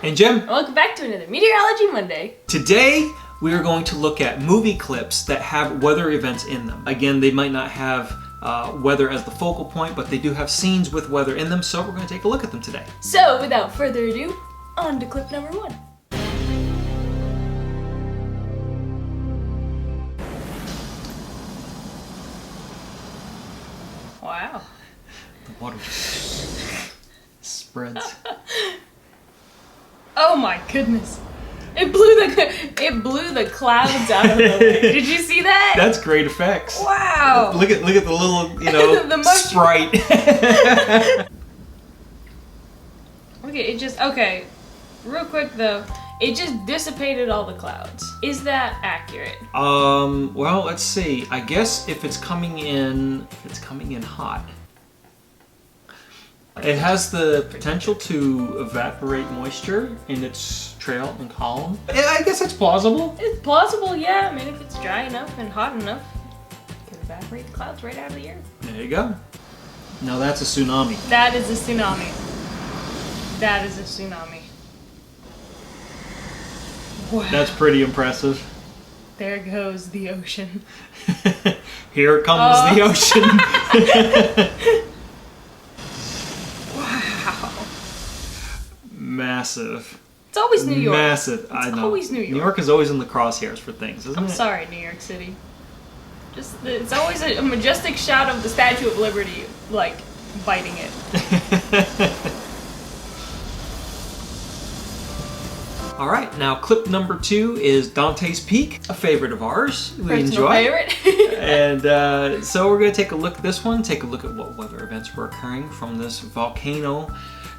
And Jim. And welcome back to another Meteorology Monday. Today, we are going to look at movie clips that have weather events in them. Again, they might not have weather as the focal point, but they do have scenes with weather in them, so we're going to take a look at them today. So, without further ado, on to clip number 1. Wow. The water just spreads. Oh my goodness. It blew the clouds out of the way. Did you see that? That's great effects. Wow. Look at the little, The sprite. Okay, real quick though, it just dissipated all the clouds. Is that accurate? Well, let's see. I guess if it's coming in hot. It has the potential to evaporate moisture in its trail and column. I guess it's plausible. It's plausible, yeah. I mean, if it's dry enough and hot enough, it can evaporate the clouds right out of the air. There you go. Now that's a tsunami. That is a tsunami. That is a tsunami. Wow. That's pretty impressive. There goes the ocean. Here comes the ocean. Massive. It's always New York. Massive. I know. It's always New York. New York is always in the crosshairs for things, isn't it? I'm sorry, New York City. It's always a majestic shot of the Statue of Liberty, like, biting it. All right, now clip number 2 is Dante's Peak, a favorite of ours. We Personal enjoy. Favorite. And so we're going to take a look at this one, take a look at what weather events were occurring from this volcano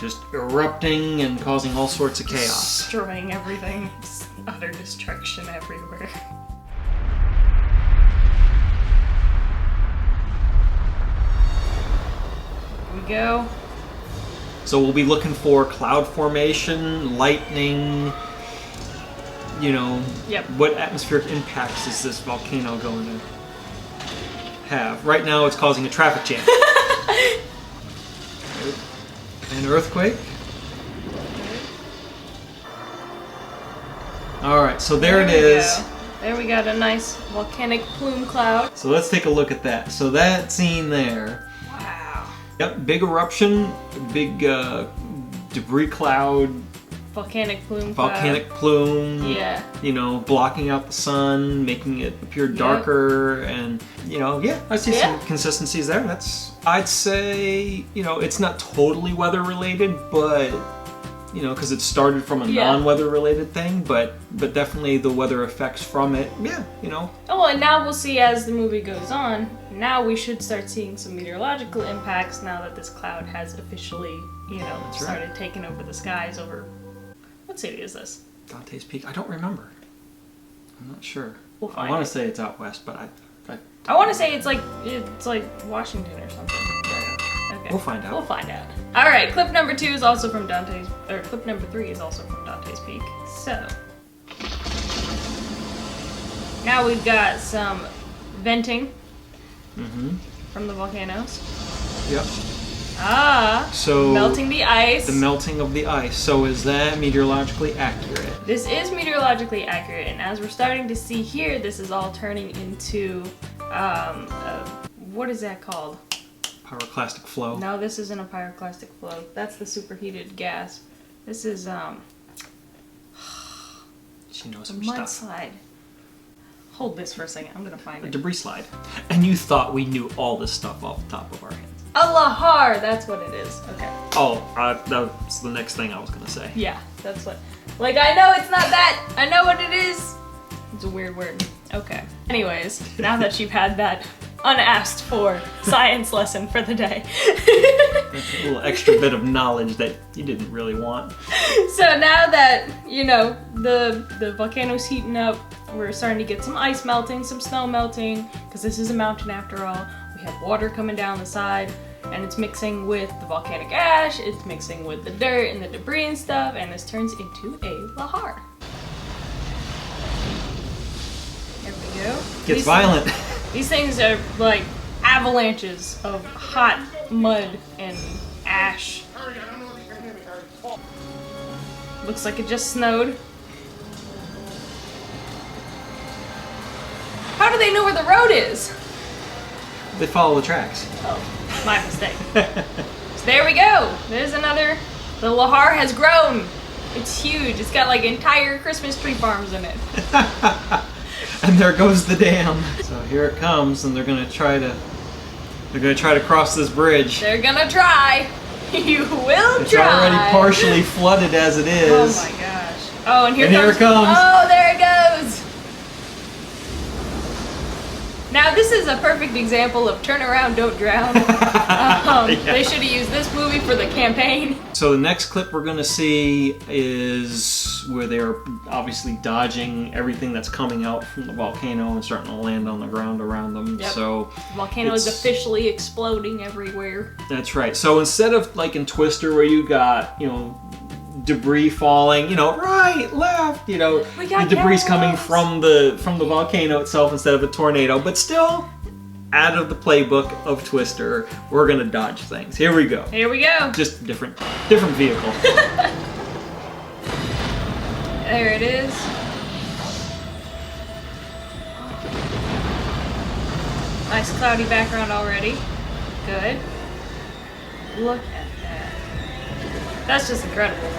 just erupting and causing all sorts of chaos. Destroying everything. Just utter destruction everywhere. Here we go. So we'll be looking for cloud formation, lightning, Yep. What atmospheric impacts is this volcano going to have? Right now it's causing a traffic jam. An earthquake. Alright, so there it is. There we got a nice volcanic plume cloud. So let's take a look at that. So that scene there. Wow. Yep, big eruption, big debris cloud. Volcanic plume Volcanic plume. Yeah. Blocking out the sun, making it appear darker, and I see some consistencies there. I'd say, it's not totally weather related, but because it started from a non-weather related thing, but definitely the weather effects from it. Yeah, Oh, and now we'll see as the movie goes on. Now we should start seeing some meteorological impacts now that this cloud has officially, started taking over the skies over. What city is this? Dante's Peak. I don't remember. I'm not sure. We'll find I want to say it's out west, but I want to say it's like Washington or something. Okay. We'll find out. We'll find out. All right. Clip number 2 is also from Dante's, or clip number 3 is also from Dante's Peak. So now we've got some venting from the volcanoes. Yep. So melting the ice. The melting of the ice. So is that meteorologically accurate? This is meteorologically accurate, and as we're starting to see here, this is all turning into, what is that called? Pyroclastic flow. No, this isn't a pyroclastic flow. That's the superheated gas. This is, She knows a her mudslide. stuff. Hold this for a second. I'm gonna find A it. debris slide. And you thought we knew all this stuff off the top of our heads. A lahar, that's what it is. Okay. Oh, that's the next thing I was gonna say. Yeah, that's what. Like, I know it's not that. I know what it is. It's a weird word. Okay. Anyways, now that you've had that unasked for science lesson for the day. That's a little extra bit of knowledge that you didn't really want. So now that, the volcano's heating up, we're starting to get some ice melting, some snow melting, because this is a mountain after all. We have water coming down the side, and it's mixing with the volcanic ash, it's mixing with the dirt and the debris and stuff, and this turns into a lahar. There we go. Gets violent. These things are like avalanches of hot mud and ash. Looks like it just snowed. How do they know where the road is? They follow the tracks. Oh, my mistake. So there we go. There's another. The lahar has grown. It's huge. It's got like entire Christmas tree farms in it. And there goes the dam. So here it comes, and they're gonna try to cross this bridge. They're gonna try. You will it's try. It's already partially flooded as it is. Oh my gosh. Oh, and here it comes. Oh, there it goes. Now this is a perfect example of turn around, don't drown. Yeah. They should have used this movie for the campaign. So the next clip we're going to see is where they're obviously dodging everything that's coming out from the volcano and starting to land on the ground around them. Yep. So the volcano is officially exploding everywhere. That's right. So instead of like in Twister where you got, debris falling, right, left, the debris coming from the volcano itself instead of a tornado, but still out of the playbook of Twister, we're gonna dodge things. Here we go. Here we go. Just different vehicle. There it is. Nice cloudy background already. Good. Look at that. That's just incredible.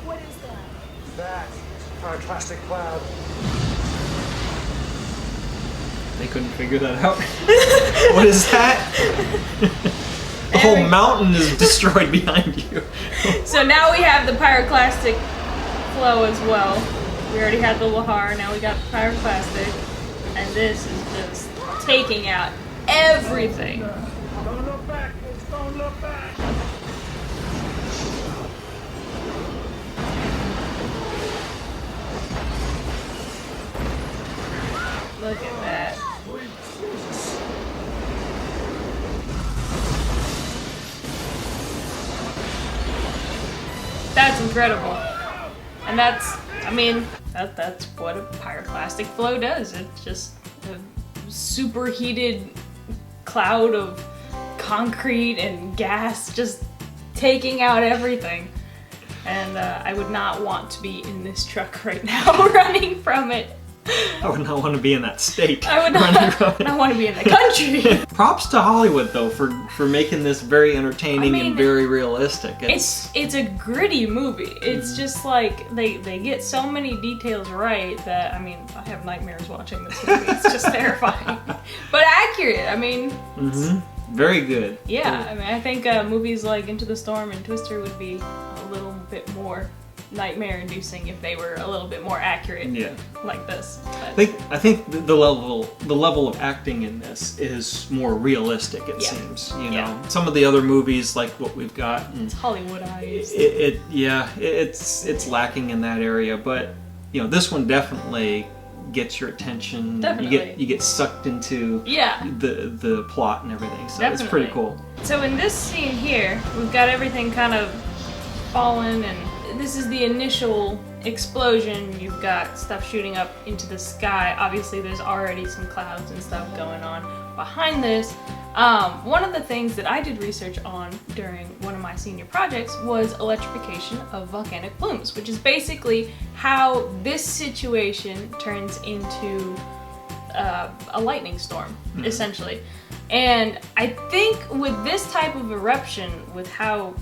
What is that? That's Pyroclastic cloud. They couldn't figure that out. What is that? The whole mountain is destroyed behind you. So now we have the pyroclastic flow as well. We already had the lahar, now we got the pyroclastic. And this is just taking out everything. Don't look back. Don't look back. Look at that. That's incredible. And that's what a pyroclastic flow does. It's just a superheated cloud of concrete and gas just taking out everything. And I would not want to be in this truck right now running from it. I would not want to be in that state. I would not want to be in the country. Props to Hollywood though for making this very entertaining and very realistic. It's a gritty movie. It's just like they get so many details right that I have nightmares watching this movie. It's just terrifying, but accurate. Very good. Yeah, I think movies like Into the Storm and Twister would be a little bit more nightmare-inducing if they were a little bit more accurate, like this. But I think the level of acting in this is more realistic. It seems, Some of the other movies, like what we've got, it's Hollywoodized. It's lacking in that area. But this one definitely gets your attention. Definitely. You get sucked into the plot and everything. So it's pretty cool. So in this scene here, we've got everything kind of fallen and. This is the initial explosion. You've got stuff shooting up into the sky. Obviously, there's already some clouds and stuff going on behind this. One of the things that I did research on during one of my senior projects was electrification of volcanic plumes, which is basically how this situation turns into a lightning storm, essentially. And I think with this type of eruption, with how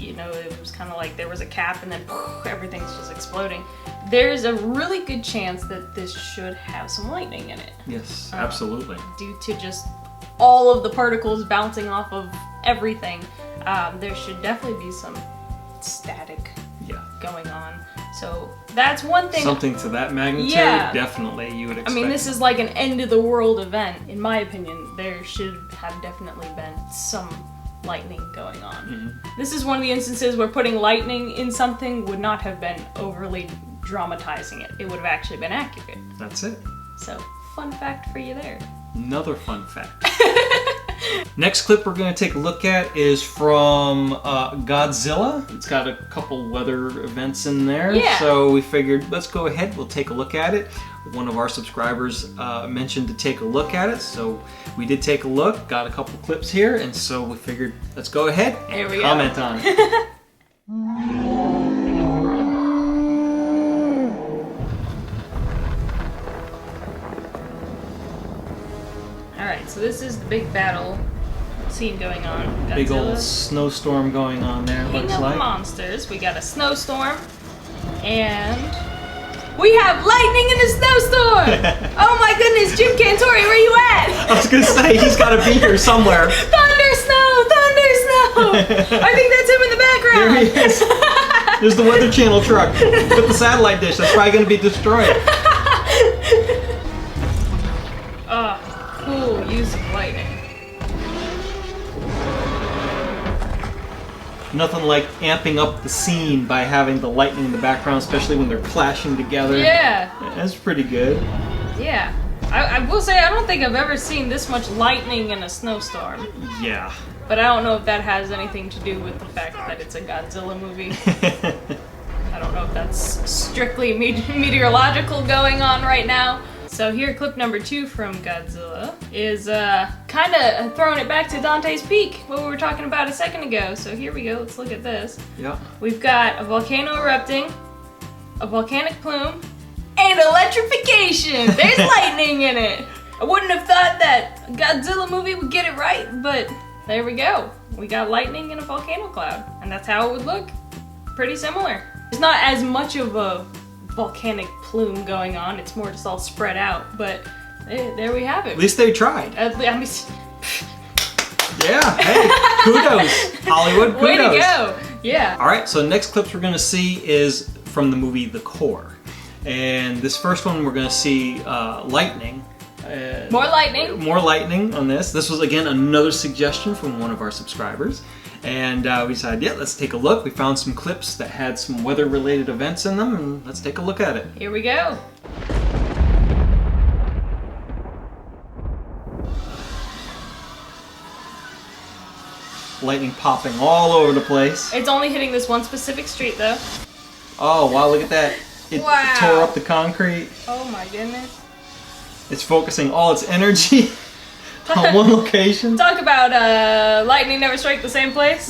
it was kind of like there was a cap and then everything's just exploding. There's a really good chance that this should have some lightning in it. Yes, absolutely. Due to just all of the particles bouncing off of everything, there should definitely be some static going on. So that's one thing. Something to that magnitude, definitely you would expect. This is like an end of the world event. In my opinion, there should have definitely been some lightning going on. This is one of the instances where putting lightning in something would not have been overly dramatizing it. It would have actually been accurate. That's it. So, fun fact for you there. Another fun fact. Next clip we're going to take a look at is from Godzilla. It's got a couple weather events in there. Yeah. So we figured, let's go ahead, we'll take a look at it. One of our subscribers mentioned to take a look at it, so we did take a look, got a couple clips here, and so we figured, let's go ahead and comment on it. Alright, so this is the big battle scene going on. Godzilla. Big old snowstorm going on there, King looks of like. monsters. We got a snowstorm, and we have lightning in a snowstorm! Oh my goodness, Jim Cantori, where you at? I was gonna say, he's gotta be here somewhere. Thunder snow! Thunder snow! I think that's him in the background! There he is. There's the Weather Channel truck with the satellite dish. That's probably gonna be destroyed. Cool use of lightning. Nothing like amping up the scene by having the lightning in the background, especially when they're clashing together. Yeah. That's pretty good. Yeah. I will say, I don't think I've ever seen this much lightning in a snowstorm. Yeah. But I don't know if that has anything to do with the fact that it's a Godzilla movie. I don't know if that's strictly meteorological going on right now. So here, clip number 2 from Godzilla is kind of throwing it back to Dante's Peak, what we were talking about a second ago. So here we go, let's look at this. Yeah. We've got a volcano erupting, a volcanic plume, and electrification! There's lightning in it! I wouldn't have thought that a Godzilla movie would get it right, but there we go. We got lightning and a volcano cloud, and that's how it would look. Pretty similar. It's not as much of a volcanic plume going on, it's more just all spread out, but there we have it. At least they tried. I mean, Yeah, hey, kudos. Hollywood, kudos. way to go! Yeah. Alright, so the next clips we're going to see is from the movie The Core. And this first one we're going to see lightning. More lightning. More lightning on this. This was, again, another suggestion from one of our subscribers. And we decided, yeah, let's take a look. We found some clips that had some weather-related events in them, and let's take a look at it. Here we go. Lightning popping all over the place. It's only hitting this one specific street, though. Oh, wow, look at that. It Wow. tore up the concrete. Oh my goodness. It's focusing all its energy on one location. Talk about lightning never strike the same place.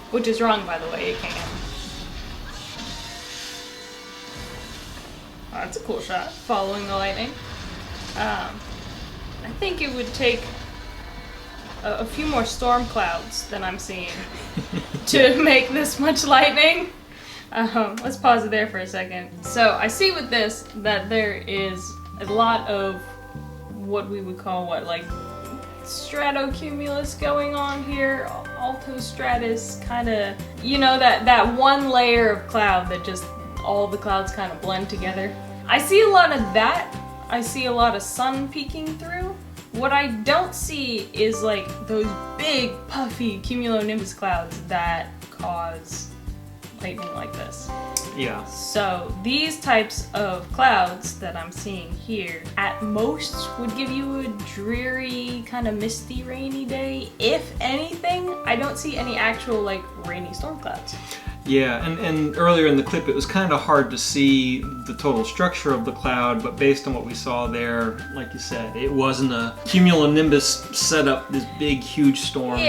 Which is wrong, by the way, it can't. Oh, that's a cool shot, following the lightning. I think it would take a few more storm clouds than I'm seeing to make this much lightning. Let's pause it there for a second. So I see with this that there is a lot of what we would call like stratocumulus going on here, altostratus, kind of, you know, that one layer of cloud that just all the clouds kind of blend together. I see a lot of that. I see a lot of sun peeking through. What I don't see is like those big puffy cumulonimbus clouds that cause lightning like this. Yeah. So these types of clouds that I'm seeing here at most would give you a dreary, kind of misty, rainy day. If anything, I don't see any actual like rainy storm clouds. Yeah, and earlier in the clip it was kind of hard to see the total structure of the cloud, but based on what we saw there, like you said, it wasn't a cumulonimbus set up this big huge storm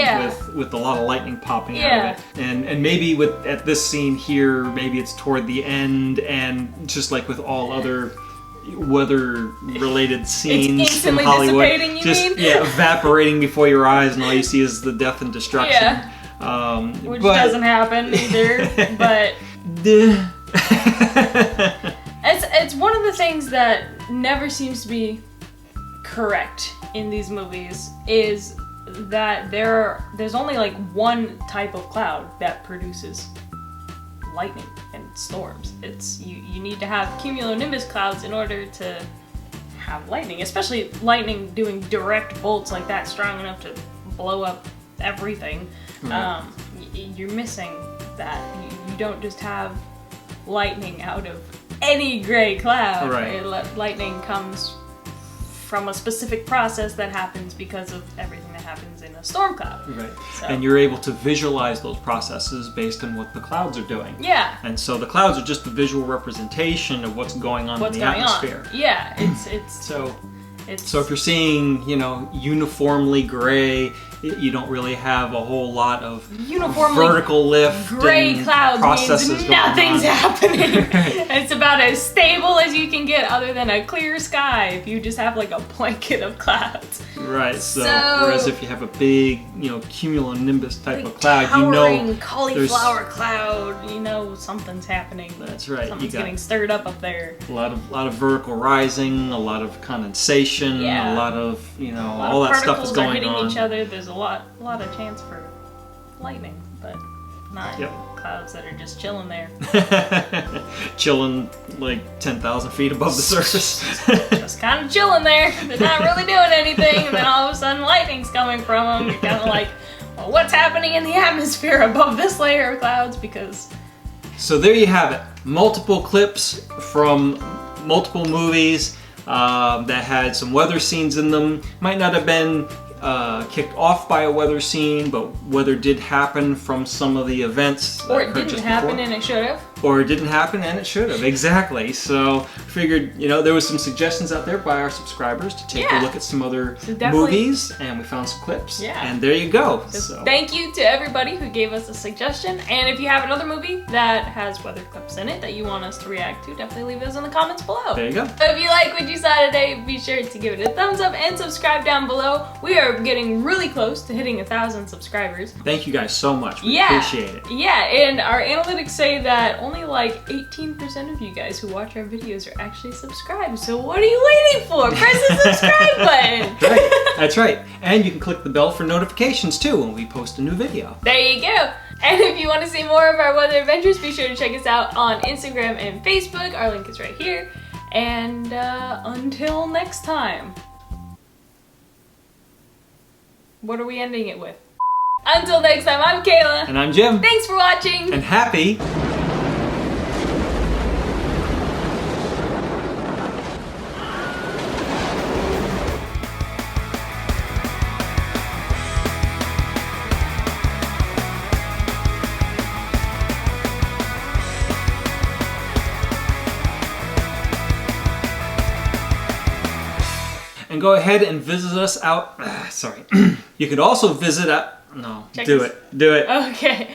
with a lot of lightning popping out of it. And maybe at this scene here, maybe it's toward the end, and just like with all other weather-related scenes in Hollywood, evaporating before your eyes, and all you see is the death and destruction. Yeah. Which doesn't happen either, but it's one of the things that never seems to be correct in these movies is that there's only like one type of cloud that produces lightning and storms. It's you need to have cumulonimbus clouds in order to have lightning, especially lightning doing direct bolts like that strong enough to blow up everything. You're missing that. You don't just have lightning out of any gray cloud. Right. Lightning comes from a specific process that happens because of everything that happens in a storm cloud. Right. So. And you're able to visualize those processes based on what the clouds are doing. Yeah. And so the clouds are just a visual representation of what's going on in the atmosphere. Yeah, it's so if you're seeing, uniformly gray, you don't really have a whole lot of uniformly vertical lift. Gray and clouds processes means going nothing's on. happening. It's about as stable as you can get, other than a clear sky. If you just have like a blanket of clouds. Right. So whereas if you have a big, cumulonimbus type of cloud, towering cauliflower cloud, something's happening. That's right. Something's getting stirred up there. A lot of vertical rising, a lot of condensation, a lot of all that stuff is going on. Particles are hitting each other. There's a lot of chance for lightning, but not clouds that are just chilling there. Chilling like 10,000 feet above the surface. Just kind of chilling there. They're not really doing anything, and then all of a sudden lightning's coming from them. You're kind of like, well, what's happening in the atmosphere above this layer of clouds? Because... So there you have it. Multiple clips from multiple movies that had some weather scenes in them. Might not have been kicked off by a weather scene, but weather did happen from some of the events. Or it didn't happen and it should have. Or it didn't happen and it should have. Exactly. So figured, there was some suggestions out there by our subscribers to take a look at some other movies, and we found some clips. Yeah. And there you go. So thank you to everybody who gave us a suggestion. And if you have another movie that has weather clips in it that you want us to react to, definitely leave those in the comments below. There you go. So if you like what you saw today, be sure to give it a thumbs up and subscribe down below. We are getting really close to hitting 1,000 subscribers. Thank you guys so much. We appreciate it. Yeah, and our analytics say that only like 18% of you guys who watch our videos are actually subscribed. So what are you waiting for? Press the subscribe button. Right, that's right. And you can click the bell for notifications too when we post a new video. There you go. And if you want to see more of our weather adventures, be sure to check us out on Instagram and Facebook. Our link is right here. And until next time. What are we ending it with? Until next time, I'm Kayla. And I'm Jim. Thanks for watching. And happy... And go ahead and visit us out. Sorry. You could also visit at... No, do it. Do it. Okay.